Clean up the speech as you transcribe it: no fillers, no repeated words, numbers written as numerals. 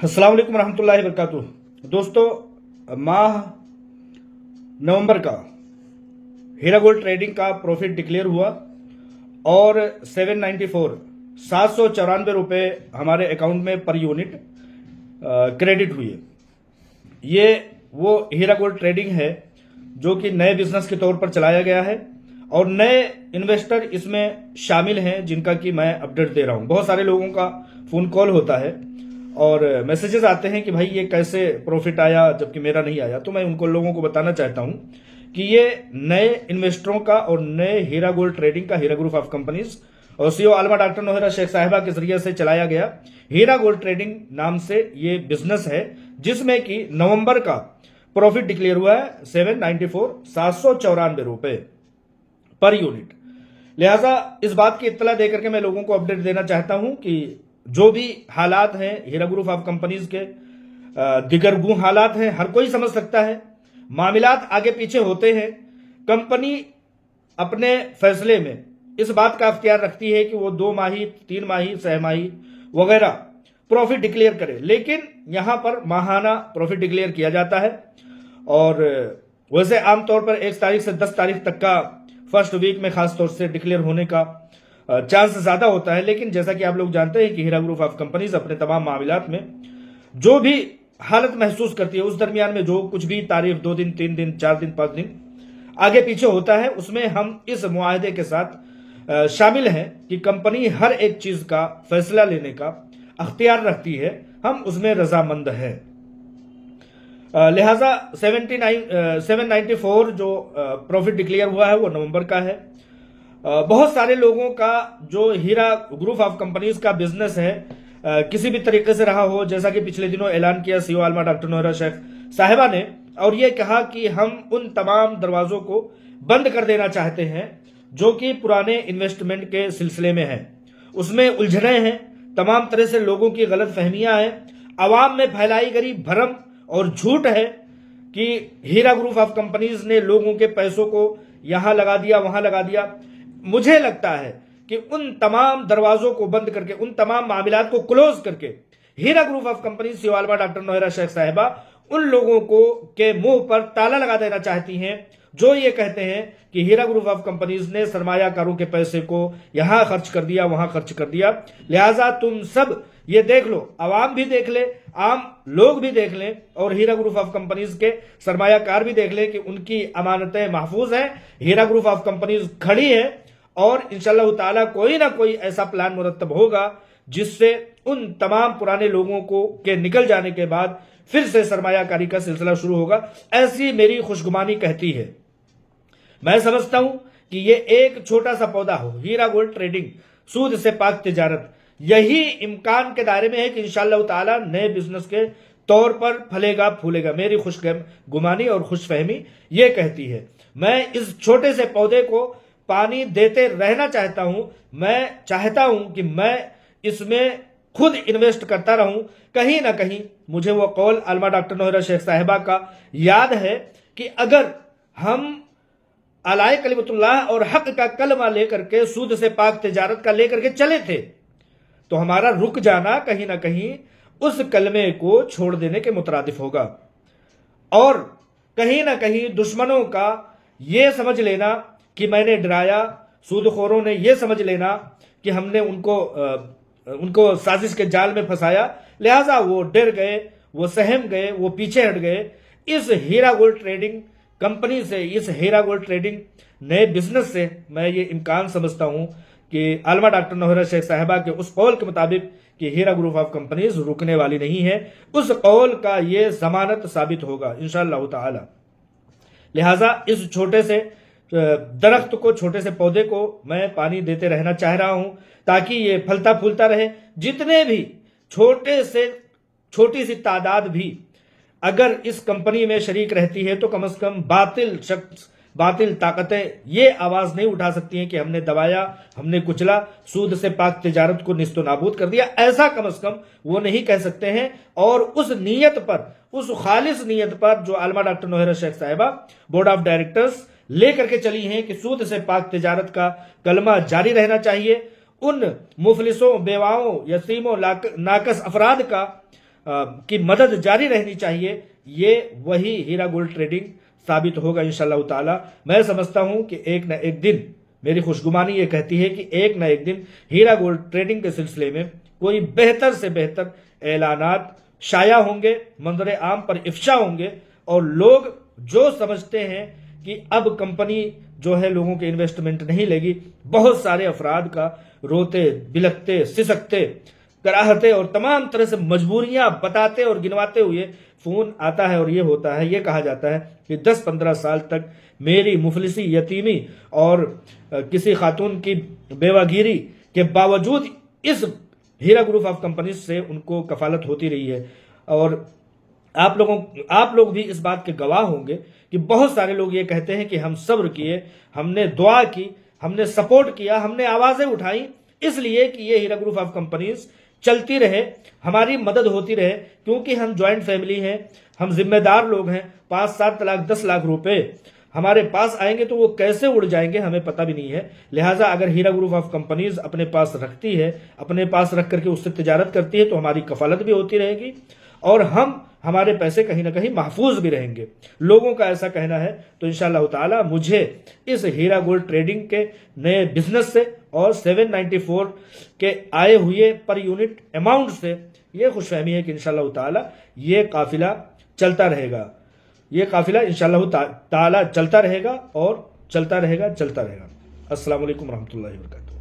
अस्सलाम वालेकुम रहमतुल्लाहि वबरकातुह। दोस्तों, माह नवंबर का हीरा गोल्ड ट्रेडिंग का प्रॉफिट डिक्लेयर हुआ और 794 रुपये हमारे अकाउंट में पर यूनिट क्रेडिट हुई है। ये वो हीरा गोल्ड ट्रेडिंग है जो कि नए बिजनेस के तौर पर चलाया गया है और नए इन्वेस्टर इसमें शामिल हैं जिनका कि मैं अपडेट दे रहा हूं। बहुत सारे लोगों का फोन कॉल होता है और मैसेजेस आते हैं कि भाई ये कैसे प्रॉफिट आया जबकि मेरा नहीं आया। तो मैं उनको लोगों को बताना चाहता हूं कि ये नए इन्वेस्टरों का और नए हीरा गोल्ड ट्रेडिंग का हीरा ग्रुप ऑफ कंपनीज और सीईओ आलमा डॉक्टर नोहेरा शेख साहिबा के जरिए से चलाया गया हीरा गोल्ड ट्रेडिंग नाम से ये बिजनेस है, जिसमें कि नवंबर का प्रॉफिट डिक्लेयर हुआ है 794 रुपए पर यूनिट। लिहाजा इस बात की इत्तला देकर के मैं लोगों को अपडेट देना चाहता हूं कि जो भी हालात हैं हीरा ग्रुप ऑफ कंपनीज के, दिगरगू हालात हैं, हर कोई समझ सकता है। मामलात आगे पीछे होते हैं। कंपनी अपने फैसले में इस बात का अख्तियार रखती है कि वो 2 माही, 3 माही, 6 माही वगैरह प्रॉफिट डिक्लेयर करे, लेकिन यहां पर माहाना प्रॉफिट डिक्लेयर किया जाता है। और वैसे आमतौर पर 1 तारीख से 10 तारीख तक का फर्स्ट वीक में खास तौर से डिक्लेयर होने का चांस ज्यादा होता है। लेकिन जैसा कि आप लोग जानते हैं कि हीरा ग्रुप ऑफ कंपनीज अपने तमाम मामलात में जो भी हालत महसूस करती है उस दरमियान में जो कुछ भी तारीख 2 दिन, 3 दिन, 4 दिन, 5 दिन आगे पीछे होता है, उसमें हम इस मुआहदे के साथ शामिल हैं कि कंपनी हर एक चीज का फैसला लेने का अख्तियार रखती है, हम उसमें रजामंद हैं। लिहाजा 794 जो प्रॉफिट डिक्लेयर हुआ है वो नवंबर का है। बहुत सारे लोगों का जो हीरा ग्रुप ऑफ कंपनीज का बिजनेस है किसी भी तरीके से रहा हो, जैसा कि पिछले दिनों ऐलान किया सीईओ आलमा डॉक्टर नोहेरा शेख साहिबा ने, और ये कहा कि हम उन तमाम दरवाजों को बंद कर देना चाहते हैं जो कि पुराने इन्वेस्टमेंट के सिलसिले में है। उसमें उलझने हैं, तमाम तरह से लोगों की गलत फहमियां हैं, अवाम में फैलाई गई भरम और झूठ है कि हीरा ग्रुप ऑफ कंपनीज ने लोगों के पैसों को यहां लगा दिया, वहां लगा दिया। मुझे लगता है कि उन तमाम दरवाजों को बंद करके, उन तमाम मामलात को क्लोज करके Heera group of companies CEO आलमा डॉक्टर नोहेरा शेख साहिबा उन लोगों को के मुंह पर ताला लगा देना चाहती हैं जो ये कहते हैं कि हीरा ग्रुप ऑफ कंपनीज ने सरमायाकारों के पैसे को यहां खर्च कर दिया, वहां खर्च कर दिया। लिहाजा तुम सब ये देख लो, आवाम भी देख ले, आम लोग भी देख लें और हीरा ग्रुप ऑफ कंपनीज के सरमायाकार भी देख लें कि उनकी अमानतें महफूज हैं, हीरा ग्रुप ऑफ कंपनीज खड़ी है और इंशाअल्लाह ताला कोई ना कोई ऐसा प्लान मुरतब होगा जिससे उन तमाम पुराने लोगों को के निकल जाने के बाद फिर से सरमायाकारी का सिलसिला शुरू होगा। ऐसी मेरी खुशगुमानी कहती है। मैं समझता हूं कि ये एक छोटा सा पौधा हो, हीरा गोल्ड ट्रेडिंग, सूद से पाक तिजारत, यही इम्कान के दायरे में है कि इंशाअल्लाह ताला नए बिजनेस के तौर पर फलेगा फूलेगा। मेरी खुशगुमानी और खुशफहमी ये कहती है। मैं इस छोटे से पौधे को पानी देते रहना चाहता हूं। मैं चाहता हूं कि मैं इसमें खुद इन्वेस्ट करता रहूं। कहीं ना कहीं मुझे वो कौल आलमा डॉक्टर नोहेरा शेख साहिबा का याद है कि अगर हम अलाए कलिमतुल्लाह और हक का कलमा लेकर के सूद से पाक तिजारत का लेकर के चले थे तो हमारा रुक जाना कहीं ना कहीं उस कलमे को छोड़ देने के मुतरादिफ होगा। और कहीं ना कहीं दुश्मनों का ये समझ लेना कि मैंने डराया, सूदखोरों ने ये समझ लेना कि हमने उनको साजिश के जाल में फंसाया, लिहाजा वो डर गए, वो सहम गए, वो पीछे हट गए। इस हीरा गोल्ड ट्रेडिंग कंपनी से, इस हीरा गोल्ड ट्रेडिंग नए बिजनेस से मैं ये इम्कान समझता हूं कि आलमा डॉक्टर नोहेरा शेख साहिबा के उस कौल के मुताबिक कि हीरा ग्रुप ऑफ कंपनीज रुकने वाली नहीं है, उस कौल का ये जमानत साबित होगा इंशाअल्लाह ताला। लिहाजा इस छोटे से दरख्त को, छोटे से पौधे को मैं पानी देते रहना चाह रहा हूं ताकि ये फलता फूलता रहे। जितने भी छोटी सी तादाद भी अगर इस कंपनी में शरीक रहती है तो कम से कम बातिल शख्स, बातिल ताकतें ये आवाज नहीं उठा सकती हैं कि हमने दबाया, हमने कुचला, सूद से पाक तिजारत को निस्तो नाबूद कर दिया। ऐसा कम से कम वो नहीं कह सकते हैं। और उस नीयत पर, उस खालिस नीयत पर जो आलमा डॉक्टर नोहेरा शेख साहिबा बोर्ड ऑफ डायरेक्टर्स लेकर के चली हैं कि सूद से पाक तिजारत का कलमा जारी रहना चाहिए, उन मुफलिसों, बेवाओं, यतीमों, नाकस अफराद का کی مدد جاری رہنی چاہیے، یہ وہی ہیرا گولڈ ٹریڈنگ ثابت ہوگا انشاءاللہ تعالی۔ میں سمجھتا ہوں کہ ایک نہ ایک دن، میری خوشگمانی یہ کہتی ہے کہ ایک نہ ایک دن ہیرا گولڈ ٹریڈنگ کے سلسلے میں کوئی بہتر سے بہتر اعلانات شائع ہوں گے، منظر عام پر افشا ہوں گے، اور لوگ جو سمجھتے ہیں کہ اب کمپنی جو ہے لوگوں کے انویسٹمنٹ نہیں لے گی، بہت سارے افراد کا روتے بلکتے سسکتے کراہتے اور تمام طرح سے مجبوریاں بتاتے اور گنواتے ہوئے فون آتا ہے، اور یہ ہوتا ہے، یہ کہا جاتا ہے کہ 10-15 سال تک میری مفلسی، یتیمی اور کسی خاتون کی بیوہ گیری کے باوجود اس ہیرا گروپ آف کمپنیز سے ان کو کفالت ہوتی رہی ہے۔ اور آپ لوگ بھی اس بات کے گواہ ہوں گے کہ بہت سارے لوگ یہ کہتے ہیں کہ ہم صبر کیے، ہم نے دعا کی، ہم نے سپورٹ کیا، ہم نے آوازیں اٹھائیں، اس لیے کہ یہ ہیرا گروپ آف کمپنیز چلتی رہے، ہماری مدد ہوتی رہے، کیونکہ ہم جوائنٹ فیملی ہیں، ہم ذمہ دار لوگ ہیں۔ 5-7 لاکھ 10 لاکھ روپے ہمارے پاس آئیں گے تو وہ کیسے اڑ جائیں گے ہمیں پتہ بھی نہیں ہے۔ لہٰذا اگر ہیرا گروپ آف کمپنیز اپنے پاس رکھتی ہے، اپنے پاس رکھ کر کے اس سے تجارت کرتی ہے، تو ہماری کفالت بھی ہوتی رہے گی، اور ہمارے پیسے کہیں نہ کہیں محفوظ بھی رہیں گے۔ لوگوں کا ایسا کہنا ہے، تو انشاءاللہ تعالی مجھے اس ہیرا گولڈ ٹریڈنگ کے نئے بزنس سے اور 794 کے آئے ہوئے پر یونٹ اماؤنٹ سے یہ خوش فہمی ہے کہ انشاءاللہ تعالی یہ قافلہ چلتا رہے گا، یہ قافلہ انشاءاللہ تعالی چلتا رہے گا اور چلتا رہے گا۔ السلام علیکم ورحمۃ اللہ وبرکاتہ۔